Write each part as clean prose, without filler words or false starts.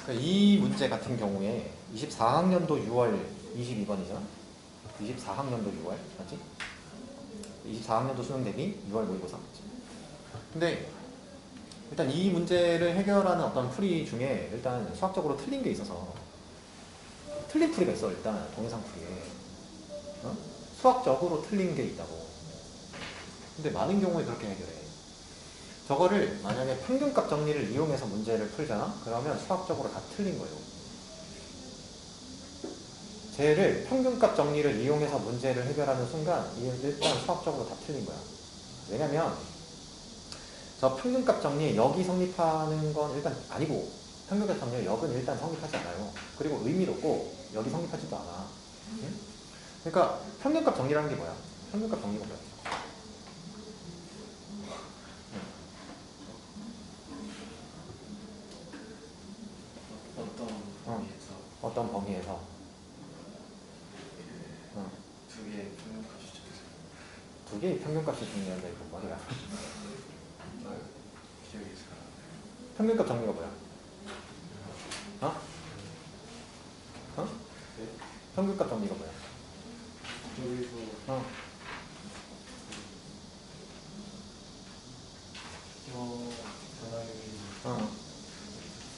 그러니까 이 문제 같은 경우에 24학년도 6월 22번이잖아. 24학년도 6월 맞지? 24학년도 수능 대비 6월 모의고사 맞지? 근데 일단 이 문제를 해결하는 어떤 풀이 중에 일단 수학적으로 틀린 게 있어서 틀린 풀이가 있어. 일단 동영상 풀이에 어? 수학적으로 틀린 게 있다고. 근데 많은 경우에 그렇게 해결해. 저거를 만약에 평균값 정리를 이용해서 문제를 풀잖아? 그러면 수학적으로 다 틀린 거예요. 쟤를 평균값 정리를 이용해서 문제를 해결하는 순간 일단 수학적으로 다 틀린 거야. 왜냐면 저 평균값 정리에 역이 성립하는 건 일단 아니고 평균값 정리에 역은 일단 성립하지 않아요. 그리고 의미도 없고 역이 성립하지도 않아. 응? 그러니까 평균값 정리라는 게 뭐야? 평균값 정리가 뭐야? 어떤 범위에서 어떤 범위에서 두 개의 평균값이 적혀서 두 개의 평균값이 중요한다 이거 말이야. 기억이 잘 안 나요. 평균값 정리가 뭐야? 어? 어? 네? 평균값 정리가 뭐야? 여기서 어. 변화율이 어.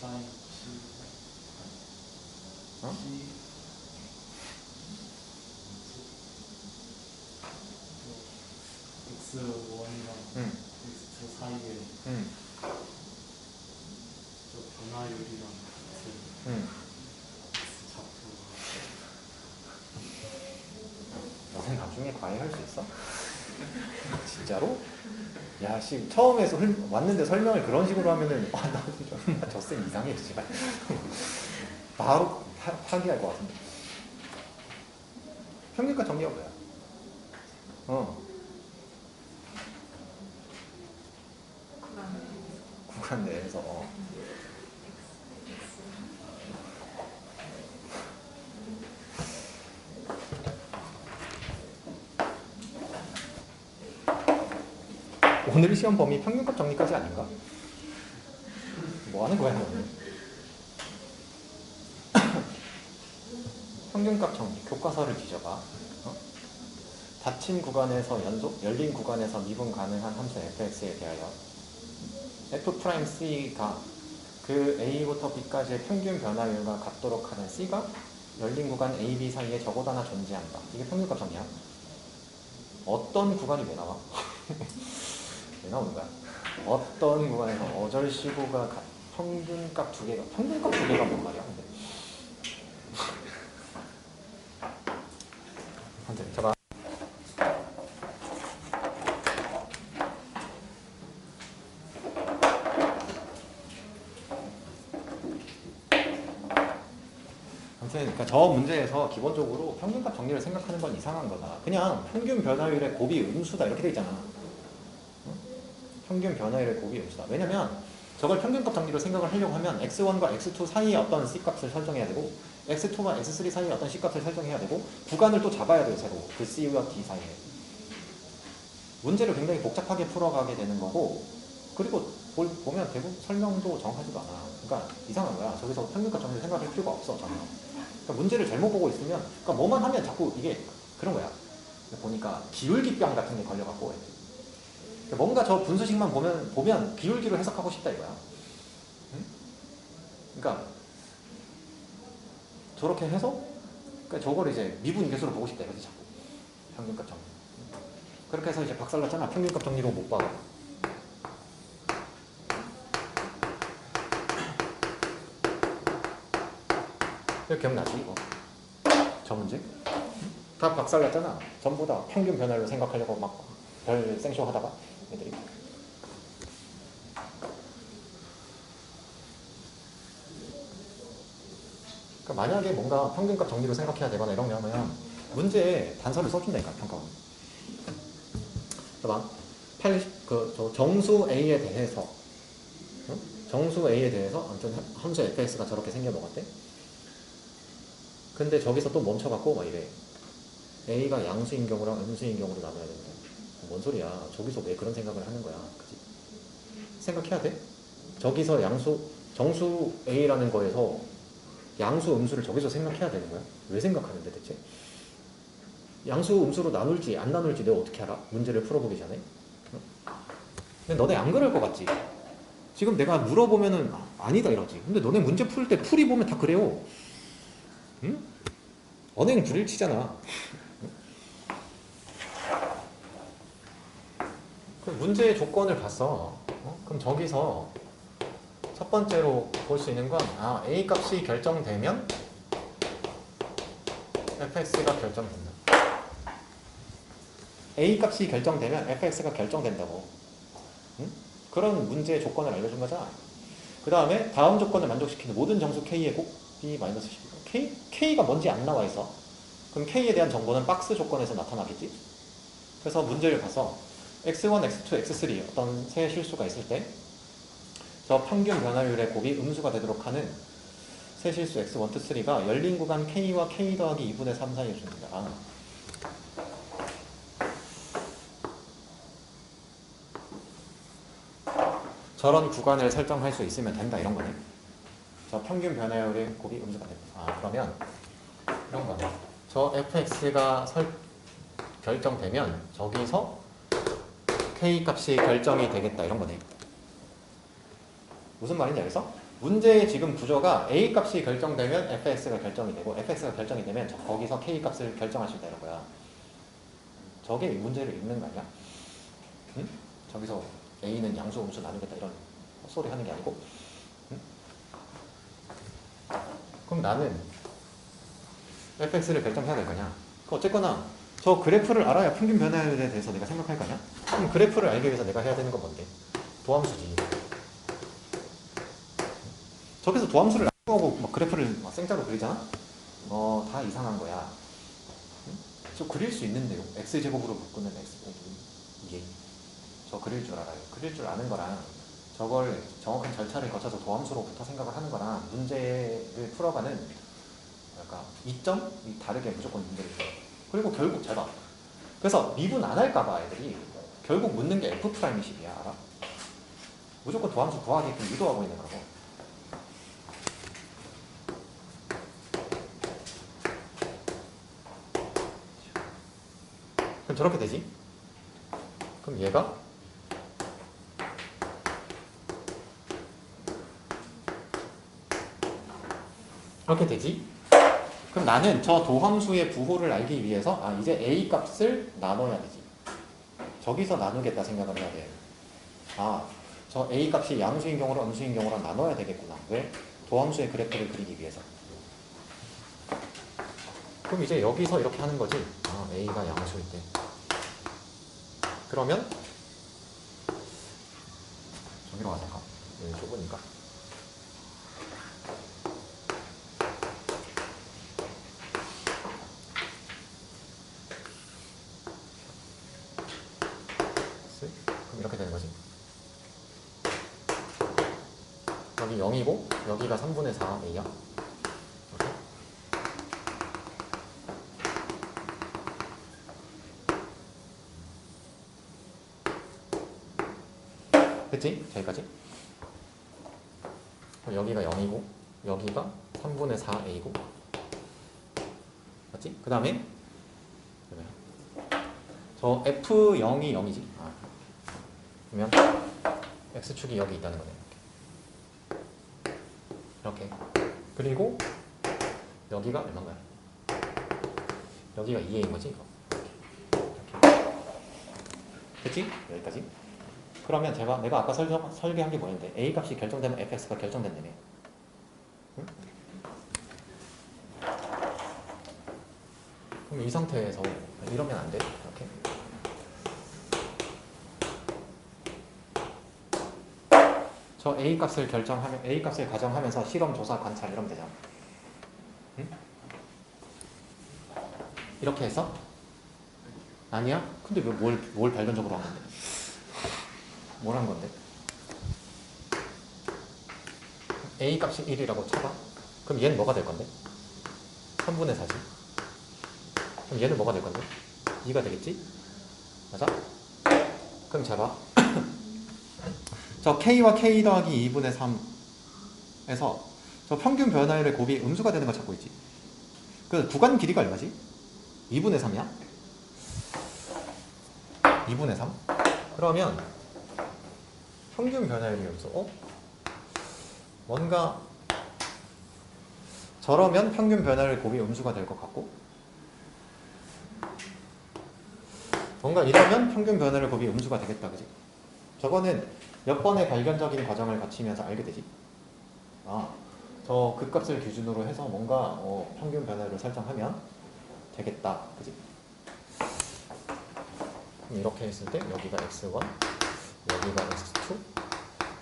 사인 C 어? C X1이랑 응. X2 사이에 응. 저 변화율이랑 같은 응. X 좌표가 너네 나중에 과외할 수 있어? 진짜로? 야, 씨, 처음에 왔는데 설명을 그런 식으로 하면은, 와, 나 진짜, 저쌤 이상해, 지금. 바로 파기할 것 같은데. 평균값 정리가 뭐야? 구간 내에서, 오늘 시험 범위 평균값 정리까지 아닌가? 뭐 하는 거야, 너는? 평균값 정리, 교과서를 뒤져봐. 닫힌 구간에서 연속, 열린 구간에서 미분 가능한 함수 fx에 대하여 f'c가 그 a부터 b까지의 평균 변화율과 같도록 하는 c가 열린 구간 a, b 사이에 적어도 하나 존재한다. 이게 평균값 정리야. 어떤 구간이 왜 나와? 왜 나오는 거야? 어떤 구간에서 어절시구가 평균값 두 개가 뭔 말이야? 근데. 아무튼 잡아. 그러니까 저 문제에서 기본적으로 평균값 정리를 생각하는 건 이상한 거다. 그냥 평균 변화율의 곱이 음수다 이렇게 돼 있잖아. 평균 변화율의 곱이 음수다. 왜냐면 저걸 평균값 정리로 생각을 하려고 하면 x1과 x2 사이에 어떤 c값을 설정해야 되고 x2와 x3 사이에 어떤 c값을 설정해야 되고 구간을 또 잡아야 돼요. 새로 그 c와 d 사이에. 문제를 굉장히 복잡하게 풀어가게 되는 거고 그리고 보면 대부분 설명도 정확하지도 않아. 그러니까 이상한 거야. 저기서 평균값 정리를 생각할 필요가 없어. 전혀. 그러니까 문제를 잘못 보고 있으면 그러니까 뭐만 하면 자꾸 이게 그런 거야. 보니까 기울기병 같은 게 걸려갖고 그러니까 뭔가 저 분수식만 보면 기울기로 해석하고 싶다 이거야. 응? 그러니까 저렇게 해서 그러니까 저걸 이제 미분 계수로 보고 싶다 이거지 자꾸. 평균값 정리. 그렇게 해서 이제 박살났잖아. 평균값 정리로 못 봐. 이거 기억나지 이거? 저 문제? 다 박살났잖아. 전부 다 평균 변화를 생각하려고 막 별 생쇼 하다가 애들이. 그러니까 만약에 뭔가 평균값 정리로 생각해야 되거나 이러면 문제에 단서를 써준다니까 평가원. 봐봐. 정수 A에 대해서 정수 A에 대해서 아무튼 함수 fx가 저렇게 생겨먹었대. 근데 저기서 또 멈춰갖고 막 이래. A가 양수인 경우랑 음수인 경우로 나눠야 된다. 뭔 소리야. 저기서 왜 그런 생각을 하는 거야. 그치? 생각해야 돼. 저기서 양수 정수 A라는 거에서 양수, 음수를 저기서 생각해야 되는 거야? 왜 생각하는데 대체? 양수, 음수로 나눌지 안 나눌지 내가 어떻게 알아? 문제를 풀어보기 전에. 근데 너네 안 그럴 것 같지? 지금 내가 물어보면은 아니다 이러지. 근데 너네 문제 풀 때 풀이 보면 다 그래요. 응? 언행 불일치잖아. 그럼 문제의 조건을 봤어. 그럼 저기서 첫 번째로 볼 수 있는 건 A 값이 결정되면 fx가 결정된다. A 값이 결정되면 fx가 결정된다고. 응? 그런 문제의 조건을 알려준 거잖아. 그 다음에 다음 조건을 만족시키는 모든 정수 k의 곱 b-10. k가 뭔지 안 나와 있어. 그럼 k에 대한 정보는 박스 조건에서 나타나겠지. 그래서 문제를 봐서 x1, x2, x3 어떤 세 실수가 있을 때 저 평균 변화율의 곱이 음수가 되도록 하는 세 실수 x1, 2, 3가 열린 구간 k와 k 더하기 2분의 3 사이에 줍니다. 저런 구간을 설정할 수 있으면 된다 이런 거네. 저 평균 변화율의 곱이 음수가 된다. 그러면 이런 거네. 저 fx가 결정되면 저기서 k 값이 결정이 되겠다 이런 거네. 무슨 말인지 알겠어? 문제의 지금 구조가 a 값이 결정되면 fx가 결정이 되고 fx가 결정이 되면 거기서 k 값을 결정할 수 있다 이런 거야. 저게 문제를 읽는 거 아니야? 응? 저기서 a는 양수 음수 나누겠다 이런 소리 하는 게 아니고. 응? 그럼 나는 fx를 결정해야 될 거냐? 어쨌거나 저 그래프를 알아야 평균 변화율에 대해서 내가 생각할 거냐? 그럼 그래프를 알기 위해서 내가 해야 되는 건 뭔데? 도함수지. 저기서 도함수를 안 하고 막 그래프를 막 생짜로 그리잖아? 다 이상한 거야. 응? 저 그릴 수 있는데요. x제곱으로 묶으면 x 이게 저 그릴 줄 알아요. 그릴 줄 아는 거랑 저걸 정확한 절차를 거쳐서 도함수로부터 생각을 하는 거랑 문제를 풀어가는 그러니까 이점이 다르게 무조건 문제를 풀어. 그리고 결국 잘 봐. 그래서 미분 안 할까봐 애들이 결국 묻는 게 F'이식이야. 알아? 무조건 도함수 구하게끔 유도하고 있는 거고. 그럼 저렇게 되지? 그럼 얘가 이렇게 되지? 그럼 나는 저 도함수의 부호를 알기 위해서 이제 A 값을 나눠야 되지. 저기서 나누겠다 생각을 해야 돼. 저 A 값이 양수인 경우랑 음수인 경우랑 나눠야 되겠구나. 왜? 도함수의 그래프를 그리기 위해서. 그럼 이제 여기서 이렇게 하는 거지. A가 양수일 때. 그러면 저기로 가자. 여기 좁으니까. 그럼 이렇게 되는 거지. 여기 0이고 여기가 3분의 4A야. 됐지? 저기까지. 여기가 0이고 여기가 3분의 4A고 맞지? 그 다음에 저 F0이 0이지. 그러면 X축이 여기 있다는 거네. 이렇게. 그리고 여기가 얼마인가요? 여기가 2A인 거지? 이렇게. 됐지? 여기까지. 그러면 내가 아까 설계한 게 뭐였는데 A 값이 결정되면 fx가 결정된다며. 응? 그럼 이 상태에서 이러면 안 돼. 이렇게. 저 A 값을 A 값을 가정하면서 실험, 조사, 관찰 이러면 되잖아. 응? 이렇게 해서? 아니야? 근데 왜 뭘 발견적으로 한 건데? 뭘 한 건데? A 값이 1이라고 쳐봐. 그럼 얘는 뭐가 될 건데? 3분의 4지. 그럼 얘는 뭐가 될 건데? 2가 되겠지? 맞아? 그럼 잘 봐. 저 K와 K 더하기 2분의 3 에서 저 평균 변화율의 곱이 음수가 되는 거 찾고 있지. 그 구간 길이가 얼마지? 2분의 3이야? 2분의 3? 그러면 평균 변화율이 음수. 뭔가 저러면 평균 변화율 곱이 음수가 될 것 같고, 뭔가 이러면 평균 변화율 곱이 음수가 되겠다, 그지? 저거는 몇 번의 발견적인 과정을 거치면서 알게 되지. 저 극값을 기준으로 해서 뭔가 평균 변화율을 설정하면 되겠다, 그지? 이렇게 했을 때 여기가 x1, 여기가 x2,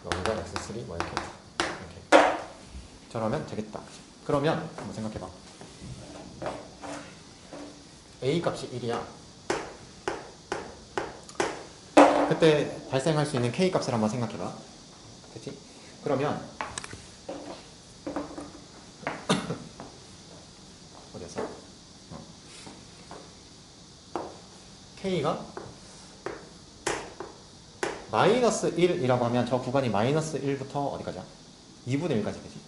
여기가 x3, 뭐 이렇게 저러면 되겠다, 그지? 그러면 한번 생각해봐. a 값이 1이야. 그때 발생할 수 있는 k 값을 한번 생각해봐. 그치? 그러면 어디였어? k가 마이너스 1이라고 하면 저 구간이 마이너스 1부터 어디까지야? 2분의 1까지 되지.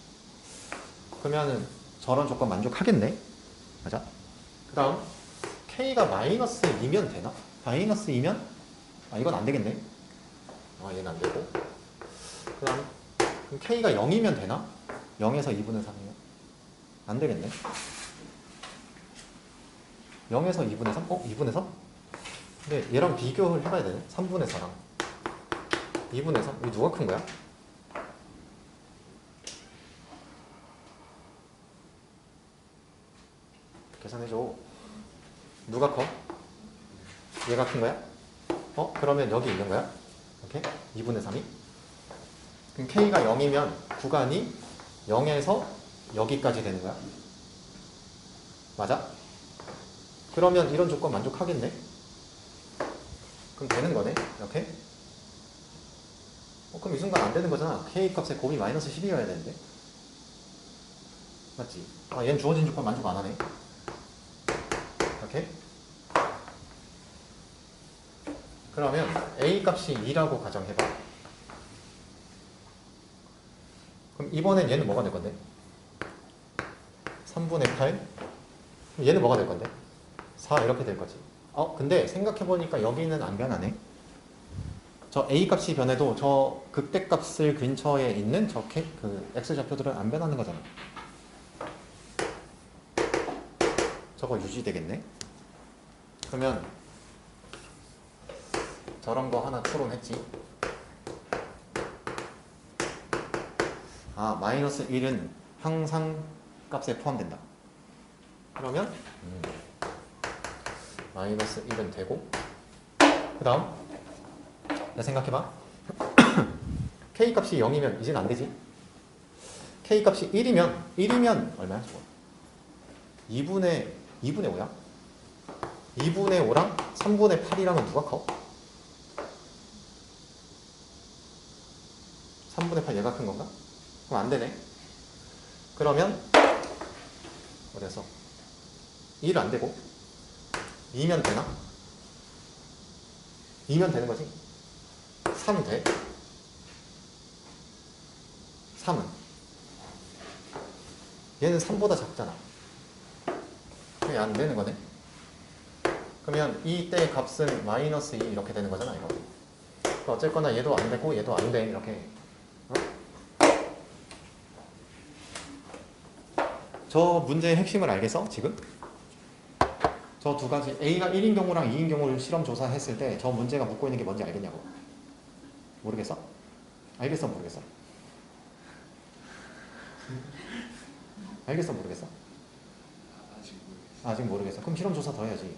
그러면 저런 조건 만족하겠네? 맞아? 그 다음 k가 마이너스 2면 되나? 마이너스 2면? 이건 안 되겠네. 얘는 안 되고. 그 다음 그럼 k가 0이면 되나? 0에서 2분의 3이면? 안 되겠네. 0에서 2분의 3? 2분의 3? 근데 얘랑 비교를 해봐야 되네. 3분의 4랑 2분의 3? 이 누가 큰 거야? 계산해줘. 누가 커? 얘가 큰 거야? 그러면 여기 있는 거야? 이렇게? 2분의 3이? 그럼 k가 0이면 구간이 0에서 여기까지 되는 거야? 맞아? 그러면 이런 조건 만족하겠네? 그럼 되는 거네? 이렇게? 그럼 이 순간 안 되는 거잖아. k 값의 곱이 마이너스 10이어야 되는데. 맞지? 얘는 주어진 조건 만족 안 하네. 이렇게? 그러면 a 값이 2라고 가정해봐. 그럼 이번엔 얘는 뭐가 될 건데? 3분의 8? 그럼 얘는 뭐가 될 건데? 4 이렇게 될 거지. 근데 생각해보니까 여기는 안 변하네. 저 a 값이 변해도 저 극대값을 근처에 있는 그 x좌표들은 안 변하는 거잖아. 저거 유지되겠네. 그러면 저런 거 하나 추론했지. 마이너스 1은 항상 값에 포함된다. 그러면 마이너스 1은 되고, 그 다음 생각해봐. k 값이 0이면 이젠 안 되지. k 값이 1이면 얼마야? 2분의 5야? 2분의 5랑 3분의 8이랑은 누가 커? 3분의 8 얘가 큰 건가? 그럼 안 되네. 그러면 그래서 1은 안 되고 2면 되나? 2면 되는 거지. 3 돼? 3은 얘는 3보다 작잖아. 그게 안 되는 거네. 그러면 이때 값은 마이너스 2 이렇게 되는 거잖아, 이거. 그러니까 어쨌거나 얘도 안 되고 얘도 안 돼, 이렇게. 저 문제의 핵심을 알겠어, 지금? 저 두 가지, A가 1인 경우랑 2인 경우를 실험 조사했을 때 저 문제가 묻고 있는 게 뭔지 알겠냐고. 모르겠어? 알겠어, 모르겠어? 알겠어, 모르겠어? 아직 모르겠어. 그럼 실험 조사 더 해야지.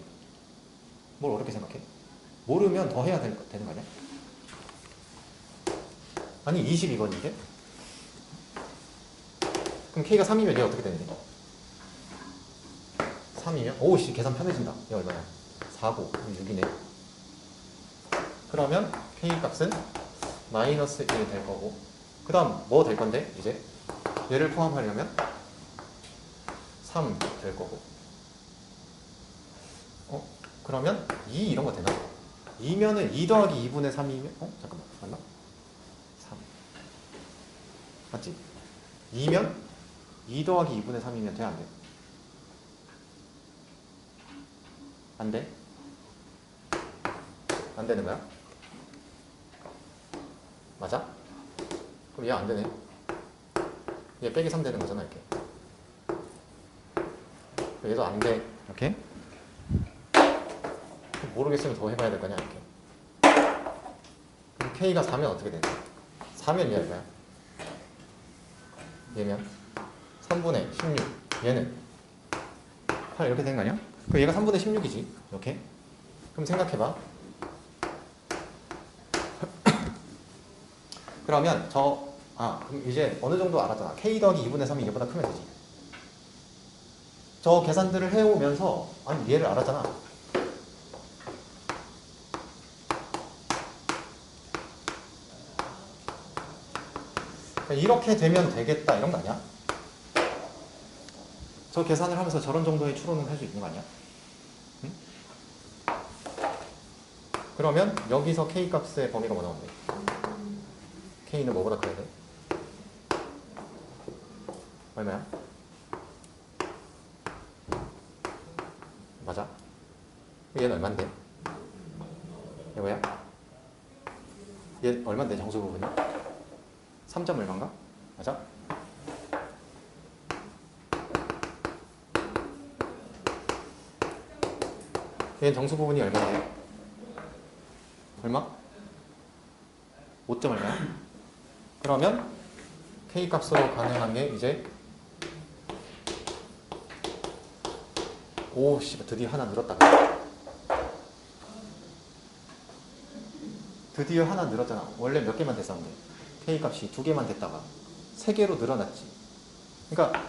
뭘 어렵게 생각해? 모르면 더 해야 되는 거 아니야? 아니 22번인데? 그럼 K가 3이면 얘 어떻게 되는데? 3이면? 오씨 계산 편해진다. 얘 얼마야? 4고 6이네. 그러면 K 값은 마이너스 1이 될 거고, 그 다음 뭐 될 건데? 이제 얘를 포함하려면 3 될 거고, 그러면 2 이런 거 되나? 2면은 2 더하기 2분의 3이면 잠깐만, 맞나? 3 맞지? 2면 2 더하기 2분의 3이면 돼? 안 돼? 안 돼? 안 되는 거야? 맞아? 그럼 얘 안 되네. 얘 빼기 3 되는 거잖아, 이렇게. 얘도 안 돼. 이렇게. 모르겠으면 더 해봐야 될 거냐, 이렇게. 그럼 K가 4면 어떻게 되냐? 4면 얘 얼마야? 얘면 3분의 16. 얘는 8 이렇게 되는 거 아니야? 그럼 얘가 3분의 16이지. 이렇게. 그럼 생각해봐. 그러면 그럼 이제 어느 정도 알았잖아. K 더하기 2분의 3이 얘보다 크면 되지. 저 계산들을 해오면서, 아니, 얘를 알았잖아. 이렇게 되면 되겠다, 이런 거 아니야? 저 계산을 하면서 저런 정도의 추론을 할 수 있는 거 아니야? 응? 그러면 여기서 K 값의 범위가 뭐 나오는데? K는 뭐보다 커야 돼? 얼마야? 맞아? 얘는 얼만데? 얘 뭐야? 얘 얼만데 정수 부분이? 3점 얼만가? 맞아? 얘는 정수 부분이 얼마인데? 얼마? 5점 얼마야? 그러면 K 값으로 가능한 게 이제 드디어 하나 늘었다. 드디어 하나 늘었잖아. 원래 몇 개만 됐었는데 K 값이 2개만 됐다가 3개로 늘어났지. 그러니까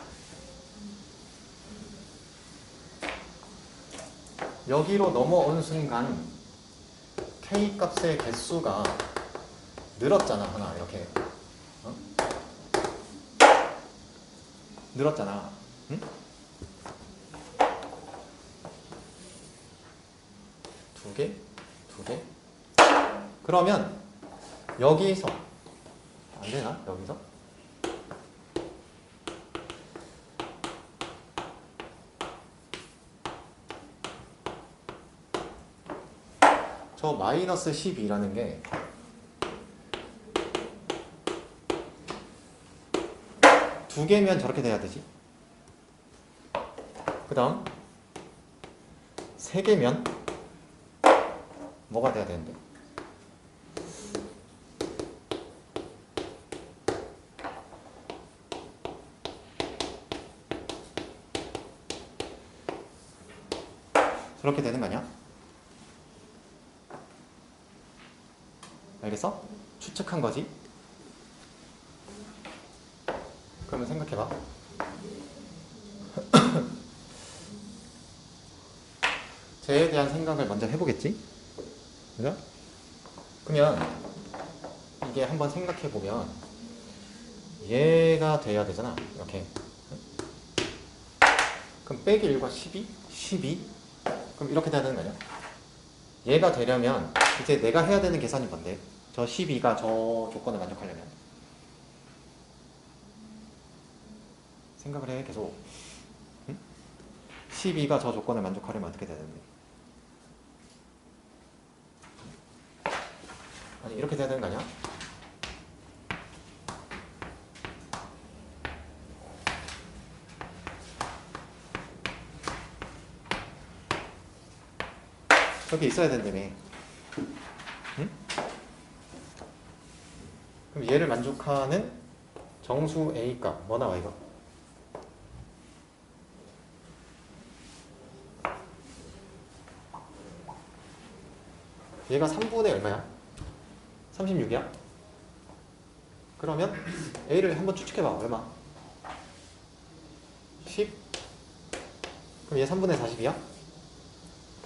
여기로 넘어오는 순간 K 값의 개수가 늘었잖아. 하나 이렇게 늘었잖아. 응? 2개? 2개? 그러면 여기서 안 되나? 여기서? 저 마이너스 12라는 게 두 개면 저렇게 돼야 되지. 그 다음 3개면 뭐가 돼야 되는데? 저렇게 되는 거 아니야? 알겠어? 추측한 거지? 그러면 생각해봐. 쟤에 대한 생각을 먼저 해보겠지? 그죠? 그러면 이게 한번 생각해보면 얘가 돼야 되잖아. 이렇게. 그럼 빼기 1과 12? 12? 그럼 이렇게 돼야 되는 거 아니야? 얘가 되려면 이제 내가 해야 되는 계산이 뭔데? 저 12가 저 조건을 만족하려면 생각을 해 계속. 응? 12가 저 조건을 만족하려면 어떻게 돼야 되는데? 아니 이렇게 돼야 되는 거 아니야? 저렇게 있어야 된다며. 응? 그럼 얘를 만족하는 정수 A 값 뭐 나와 이거? 얘가 3분의 얼마야? 36이야? 그러면 A를 한번 추측해봐. 얼마? 10? 그럼 얘 3분의 40이야?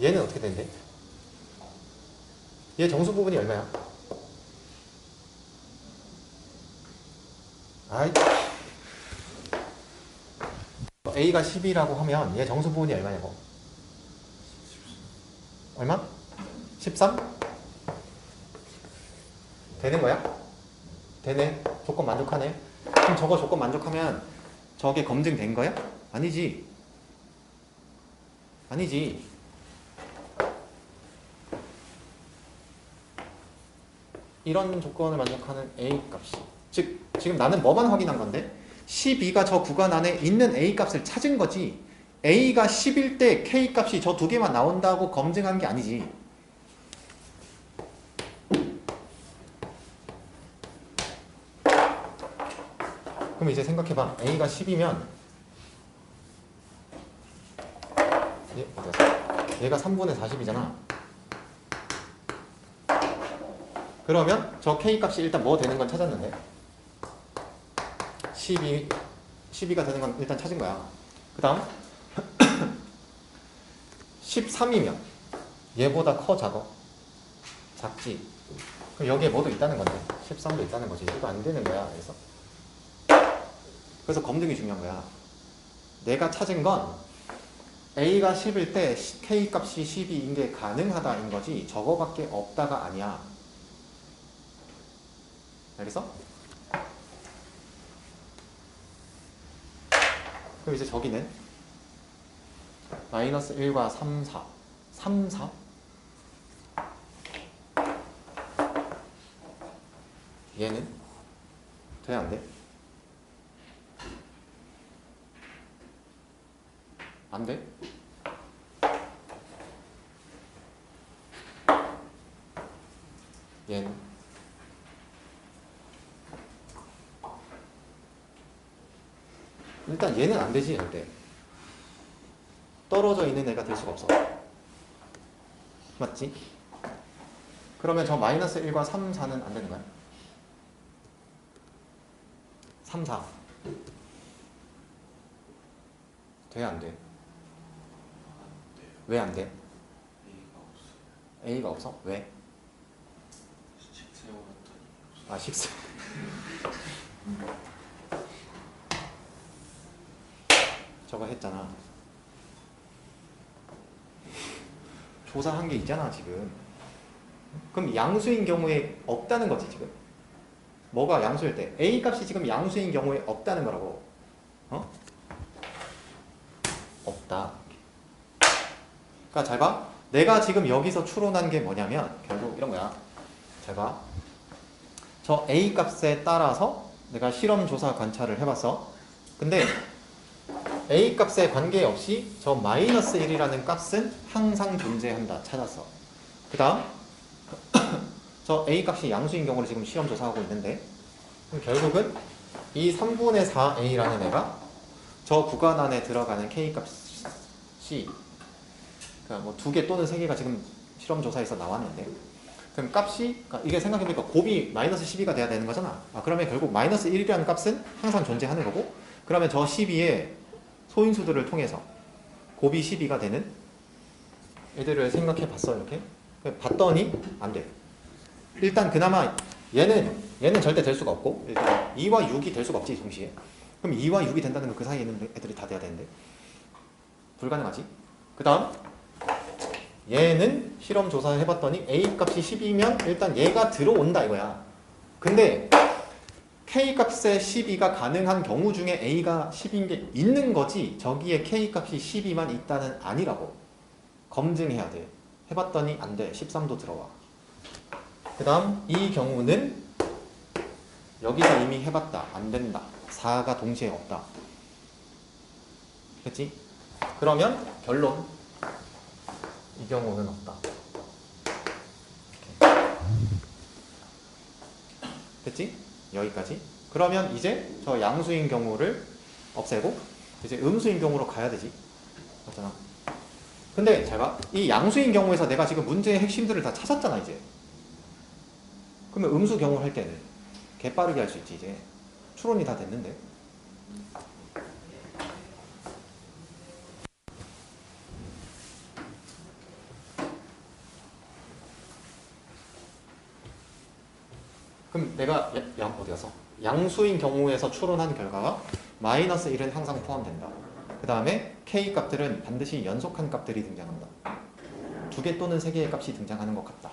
얘는 어떻게 되는데? 얘 정수 부분이 얼마야? 아이, A가 10이라고 하면 얘 정수 부분이 얼마냐고? 얼마? 13? 되는 거야? 되네. 조건 만족하네. 그럼 그럼 저거 조건 만족하면 저게 검증된 거야? 아니지. 아니지. 이런 조건을 만족하는 A 값이, 즉 지금 나는 뭐만 확인한 건데 12가 저 구간 안에 있는 A 값을 찾은 거지, A가 10일 때 K 값이 저 두 개만 나온다고 검증한 게 아니지. 그럼 이제 생각해봐. A가 10이면 얘가 3분의 40이잖아. 그러면 저 K 값이 일단 뭐 되는 건 찾았는데 12가 되는 건 일단 찾은 거야. 그 다음 13이면 얘보다 커 작어? 작지. 그럼 여기에 뭐도 있다는 건데 13도 있다는 거지. 이거 안 되는 거야. 그래서 검증이 중요한 거야. 내가 찾은 건 A가 10일 때 K 값이 12인 게 가능하다인 거지 저거밖에 없다가 아니야. 알겠어? 그럼 이제 저기는 마이너스 1과 3, 4 3, 4? 얘는? 돼? 안 돼? 안 돼? 얘는? 일단 얘는 안 되지. 절대 떨어져 있는 애가 될 수가 없어. 맞지? 그러면 저 마이너스 1과 3, 4는 안 되는 거야? 3, 4 돼? 안 돼? 왜 안 돼? A가 없어? 왜? 아, 식스. 저거 했잖아. 조사한 게 있잖아 지금. 그럼 양수인 경우에 없다는 거지 지금. 뭐가 양수일 때? A 값이 지금 양수인 경우에 없다는 거라고. 없다. 그러니까 잘 봐. 내가 지금 여기서 추론한 게 뭐냐면 결국 이런 거야. 잘 봐. 저 A 값에 따라서 내가 실험 조사 관찰을 해봤어. 근데 A 값에 관계없이 저 마이너스 1이라는 값은 항상 존재한다 찾았어. 그 다음 저 A 값이 양수인 경우를 지금 실험 조사하고 있는데 결국은 이 3분의 4A라는 애가 저 구간 안에 들어가는 K 값이 그러니까 뭐 2개 또는 3개가 지금 실험 조사에서 나왔는데 그럼 값이 그러니까 이게 생각해보니까 곱이 마이너스 12가 돼야 되는 거잖아. 그러면 결국 마이너스 1이라는 값은 항상 존재하는 거고 그러면 저 12의 소인수들을 통해서 곱이 12가 되는 애들을 생각해 봤어. 이렇게 봤더니 안 돼. 일단 그나마 얘는 절대 될 수가 없고 일단 2와 6이 될 수가 없지 동시에. 그럼 2와 6이 된다는 건 그 사이에 있는 애들이 다 돼야 되는데 불가능하지. 그 다음 얘는 실험 조사를 해봤더니 A 값이 10이면 일단 얘가 들어온다 이거야. 근데 K 값에 12가 가능한 경우 중에 A가 10인 게 있는 거지 저기에 K 값이 12만 있다는 아니라고. 검증해야 돼. 해봤더니 안 돼. 13도 들어와. 그 다음 이 경우는 여기서 이미 해봤다. 안 된다. 4가 동시에 없다. 됐지? 그러면 결론 이 경우는 없다. 됐지? 여기까지. 그러면 이제 저 양수인 경우를 없애고 이제 음수인 경우로 가야 되지. 맞잖아. 근데 잘 봐. 이 양수인 경우에서 내가 지금 문제의 핵심들을 다 찾았잖아 이제. 그러면 음수 경우 할 때는 개빠르게 할 수 있지 이제. 추론이 다 됐는데. 그럼 내가 어디 가서 양수인 경우에서 추론한 결과가 마이너스 1은 항상 포함된다. 그 다음에 K 값들은 반드시 연속한 값들이 등장한다. 2개 또는 3개의 값이 등장하는 것 같다.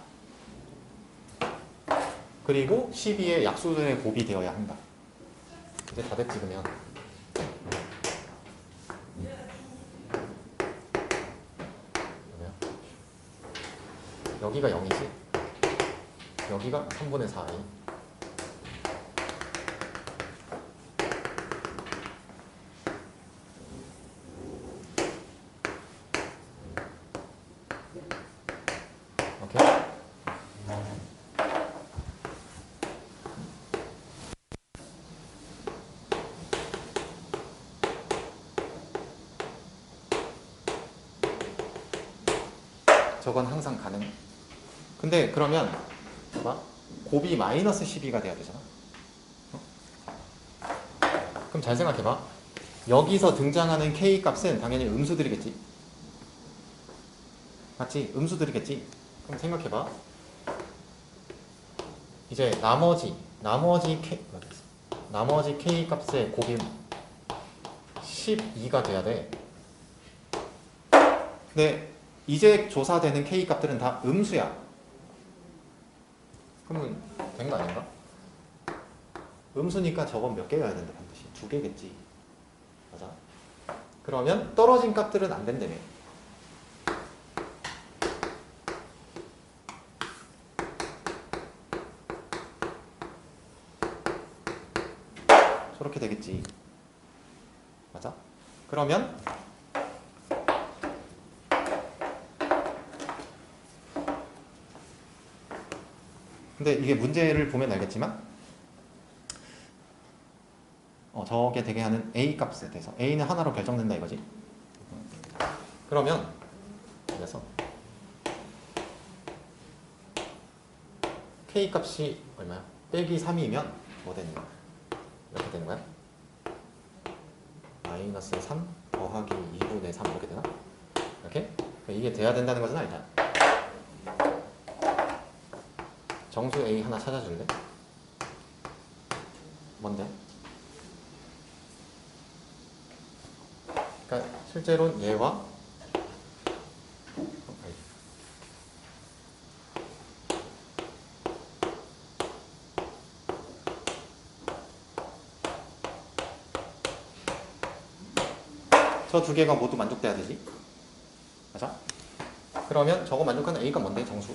그리고 12의 약수들의 곱이 되어야 한다. 이제 다 됐지 그러면. 그러면 여기가 0이지. 여기가 3분의 4이. 오케이? 저건 항상 가능. 근데 그러면 봐봐. 곱이 마이너스 12가 돼야 되잖아. 어? 그럼 잘 생각해봐. 여기서 등장하는 k 값은 당연히 음수들이겠지. 맞지? 음수들이겠지. 그럼 생각해봐. 이제 나머지 k 값의 곱이 12가 돼야 돼. 근데 이제 조사되는 k 값들은 다 음수야. 그러면 된 거 아닌가? 음수니까 저건 몇 개여야 된다 반드시. 2개겠지. 맞아. 그러면 떨어진 값들은 안 된다며. 저렇게 되겠지. 맞아? 그러면 근데 이게 문제를 보면 알겠지만 저게 되게 하는 a 값에 대해서 a는 하나로 결정된다 이거지. 그러면 그래서 k 값이 얼마야? 빼기 3이면 뭐 되는 거야? 이렇게 되는 거야? 마이너스 3 더하기 2분의 3 이렇게 되나? 이렇게? 이게 돼야 된다는 것은 아니다. 정수 A 하나 찾아줄래? 뭔데? 그러니까 실제로는 얘와 저 두 개가 모두 만족돼야 되지. 맞아? 그러면 저거 만족하는 A가 뭔데? 정수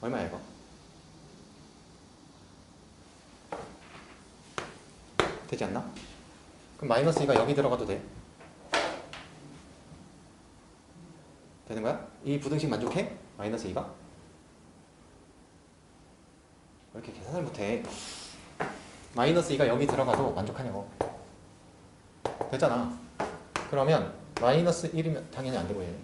얼마야 이거? 되지 않나? 그럼 마이너스 2가 여기 들어가도 돼? 되는 거야? 이 부등식 만족해? 마이너스 2가? 왜 이렇게 계산을 못해? 마이너스 2가 여기 들어가도 만족하냐고. 되잖아. 그러면 마이너스 1이면 당연히 안 되고 얘는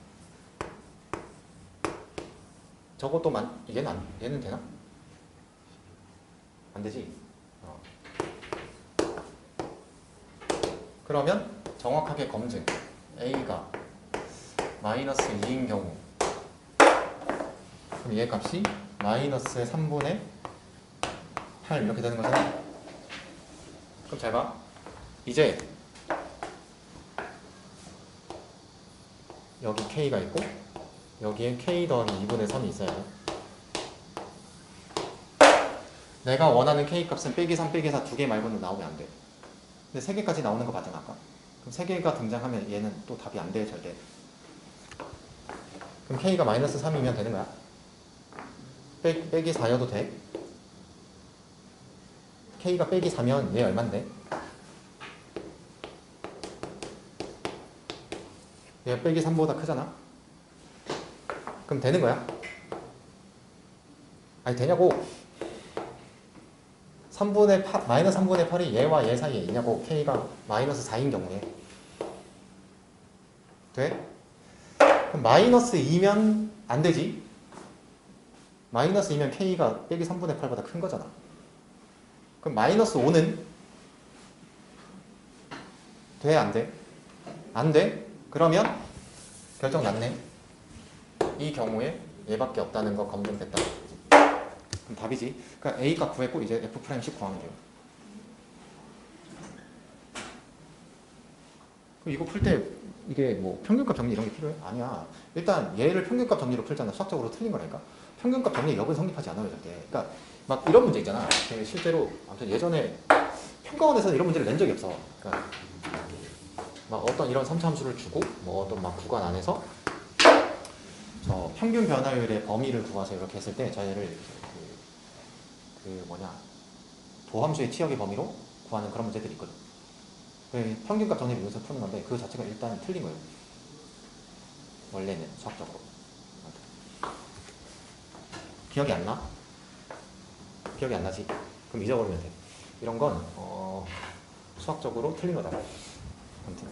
저것도 얘는 되나? 안 되지. 그러면 정확하게 검증. A가 마이너스 2인 경우 그럼 얘 값이 마이너스 3분의 8 이렇게 되는 거잖아. 그럼 잘 봐. 이제 여기 K가 있고 여기에 K 더하기 2분의 3이 있어야 돼. 내가 원하는 K 값은 빼기 3 빼기 4 두 개 말고는 나오면 안 돼. 근데 3개까지 나오는 거 맞잖아 아까. 그럼 3개가 등장하면 얘는 또 답이 안 돼 절대. 그럼 K가 마이너스 3이면 되는 거야. 빼기 4여도 돼. K가 빼기 4면 얘 얼만데? 얘 빼기 3보다 크잖아. 그럼 되는 거야. 아니 되냐고. 마이너스 3분의 8이 얘와 얘 사이에 있냐고. K가 마이너스 4인 경우에. 돼? 그럼 마이너스 2면 안 되지. 마이너스 2면 K가 빼기 3분의 8보다 큰 거잖아. 그럼 마이너스 5는 돼? 안 돼? 안 돼? 그러면 결정 났네. 이 경우에 얘밖에 없다는 거 검증됐다. 그럼 답이지. 그러니까 A가 구했고 이제 F'씩 구하면 돼요. 이거 풀 때 이게 뭐 평균값 정리 이런 게 필요해? 아니야. 일단 얘를 평균값 정리로 풀잖아. 수학적으로 틀린 거라니까. 평균값 정리 역은 성립하지 않아요, 절대. 그러니까 막 이런 문제 있잖아. 실제로 아무튼 예전에 평가원에서는 이런 문제를 낸 적이 없어. 그러니까 막 어떤 이런 3차 함수를 주고 뭐 어떤 막 구간 안에서 저 평균 변화율의 범위를 구하세요 이렇게 했을 때 저희를 그 뭐냐 도함수의 치역의 범위로 구하는 그런 문제들이 있거든. 평균값 정리를 여기서 푸는 건데 그 자체가 일단 틀린 거예요. 원래는 수학적으로. 기억이 안 나? 기억이 안 나지? 그럼 잊어버리면 돼. 이런 건 수학적으로 틀린 거다. 아무튼.